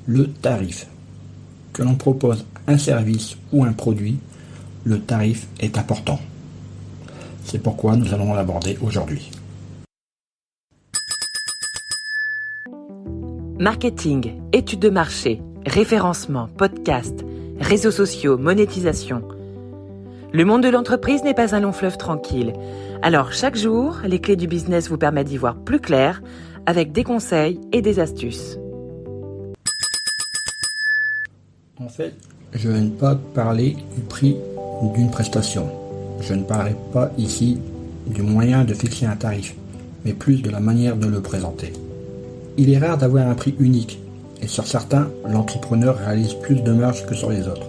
le tarif. Que l'on propose un service ou un produit, le tarif est important. C'est pourquoi nous allons l'aborder aujourd'hui. Marketing, études de marché, référencement, podcast, réseaux sociaux, monétisation. Le monde de l'entreprise n'est pas un long fleuve tranquille. Alors chaque jour, les clés du business vous permettent d'y voir plus clair avec des conseils et des astuces. En fait, je ne vais pas parler du prix d'une prestation. Je ne parlerai pas ici du moyen de fixer un tarif, mais plus de la manière de le présenter. Il est rare d'avoir un prix unique, et sur certains, l'entrepreneur réalise plus de marge que sur les autres.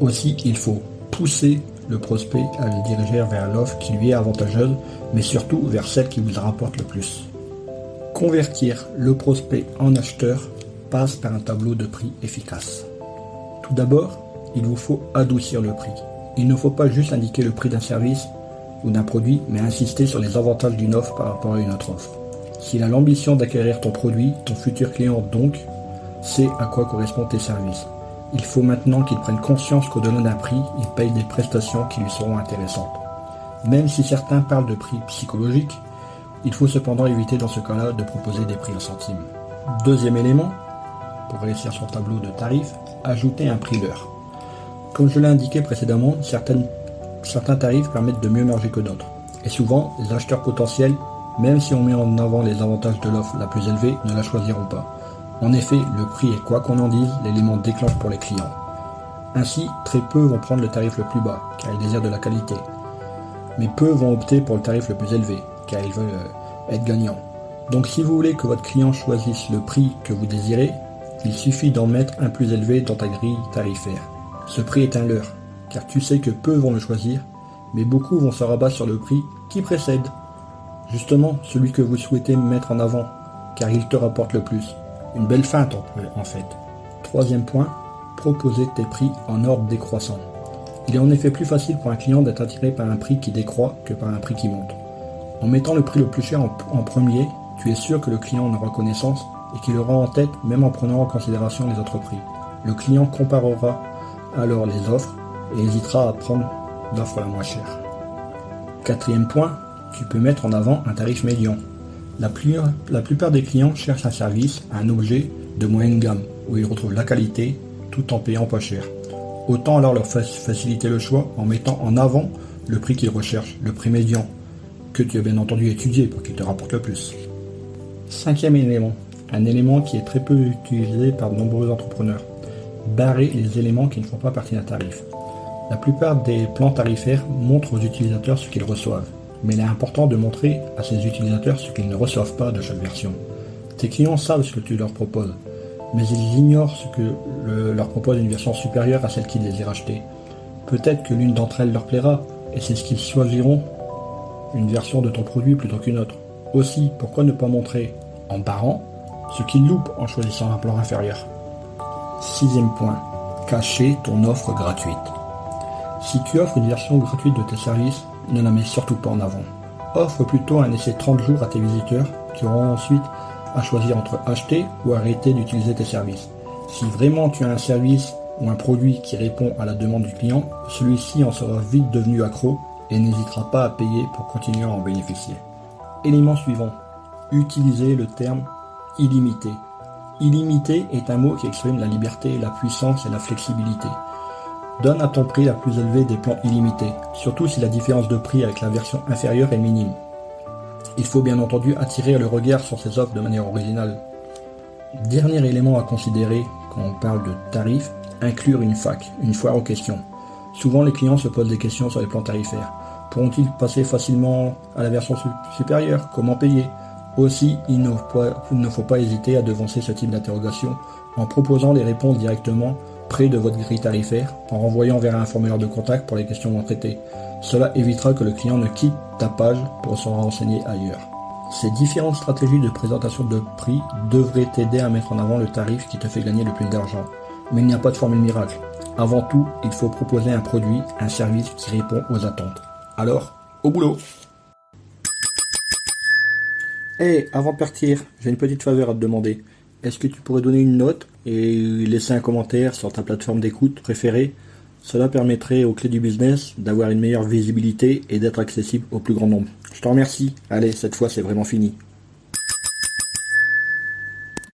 Aussi, il faut pousser le prospect à le diriger vers l'offre qui lui est avantageuse, mais surtout vers celle qui vous rapporte le plus. Convertir le prospect en acheteur passe par un tableau de prix efficace. Tout d'abord, il vous faut adoucir le prix. Il ne faut pas juste indiquer le prix d'un service ou d'un produit, mais insister sur les avantages d'une offre par rapport à une autre offre. S'il a l'ambition d'acquérir ton produit, ton futur client donc sait à quoi correspondent tes services. Il faut maintenant qu'il prenne conscience qu'au-delà d'un prix, il paye des prestations qui lui seront intéressantes. Même si certains parlent de prix psychologiques, il faut cependant éviter dans ce cas-là de proposer des prix en centimes. Deuxième élément, pour réussir son tableau de tarifs, ajouter un prix l'heure. Comme je l'ai indiqué précédemment, certains tarifs permettent de mieux marger que d'autres. Et souvent, les acheteurs potentiels, même si on met en avant les avantages de l'offre la plus élevée, ne la choisiront pas. En effet, le prix est, quoi qu'on en dise, l'élément déclenche pour les clients. Ainsi, très peu vont prendre le tarif le plus bas, car ils désirent de la qualité. Mais peu vont opter pour le tarif le plus élevé, car ils veulent être gagnants. Donc si vous voulez que votre client choisisse le prix que vous désirez, il suffit d'en mettre un plus élevé dans ta grille tarifaire. Ce prix est un leurre, car tu sais que peu vont le choisir, mais beaucoup vont se rabattre sur le prix qui précède. Justement, celui que vous souhaitez mettre en avant, car il te rapporte le plus. Une belle feinte en fait. Troisième point, proposer tes prix en ordre décroissant. Il est en effet plus facile pour un client d'être attiré par un prix qui décroît que par un prix qui monte. En mettant le prix le plus cher en premier, tu es sûr que le client en aura connaissance et qu'il aura en tête même en prenant en considération les autres prix. Le client comparera alors les offres et hésitera à prendre l'offre la moins chère. Quatrième point, tu peux mettre en avant un tarif médian. La plupart des clients cherchent un service, un objet de moyenne gamme, où ils retrouvent la qualité tout en payant pas cher. Autant alors leur faciliter le choix en mettant en avant le prix qu'ils recherchent, le prix médian, que tu as bien entendu étudié pour qu'il te rapporte le plus. Cinquième élément, un élément qui est très peu utilisé par de nombreux entrepreneurs. Barrer les éléments qui ne font pas partie d'un tarif. La plupart des plans tarifaires montrent aux utilisateurs ce qu'ils reçoivent. Mais il est important de montrer à ces utilisateurs ce qu'ils ne reçoivent pas de chaque version. Tes clients savent ce que tu leur proposes, mais ils ignorent ce que leur propose une version supérieure à celle qu'ils désirent acheter. Peut-être que l'une d'entre elles leur plaira, et c'est ce qu'ils choisiront, une version de ton produit plutôt qu'une autre. Aussi, pourquoi ne pas montrer, en barrant, ce qu'ils loupent en choisissant un plan inférieur. Sixième point, cacher ton offre gratuite. Si tu offres une version gratuite de tes services, ne la mets surtout pas en avant. Offre plutôt un essai 30 jours à tes visiteurs qui auront ensuite à choisir entre acheter ou arrêter d'utiliser tes services. Si vraiment tu as un service ou un produit qui répond à la demande du client, celui-ci en sera vite devenu accro et n'hésitera pas à payer pour continuer à en bénéficier. Élément suivant, utilisez le terme illimité. Illimité est un mot qui exprime la liberté, la puissance et la flexibilité. Donne à ton prix la plus élevée des plans illimités, surtout si la différence de prix avec la version inférieure est minime. Il faut bien entendu attirer le regard sur ces offres de manière originale. Dernier élément à considérer quand on parle de tarifs, inclure une FAQ, une foire aux questions. Souvent les clients se posent des questions sur les plans tarifaires. Pourront-ils passer facilement à la version supérieure? Comment payer? Aussi, il ne faut pas hésiter à devancer ce type d'interrogation en proposant les réponses directement près de votre grille tarifaire, en renvoyant vers un formulaire de contact pour les questions non traitées. Cela évitera que le client ne quitte ta page pour se renseigner ailleurs. Ces différentes stratégies de présentation de prix devraient t'aider à mettre en avant le tarif qui te fait gagner le plus d'argent. Mais il n'y a pas de formule miracle. Avant tout, il faut proposer un produit, un service qui répond aux attentes. Alors, au boulot! Avant de partir, j'ai une petite faveur à te demander. est-ce que tu pourrais donner une note et laisser un commentaire sur ta plateforme d'écoute préférée? Cela permettrait aux clés du business d'avoir une meilleure visibilité et d'être accessible au plus grand nombre. Je te remercie. Allez, cette fois c'est vraiment fini.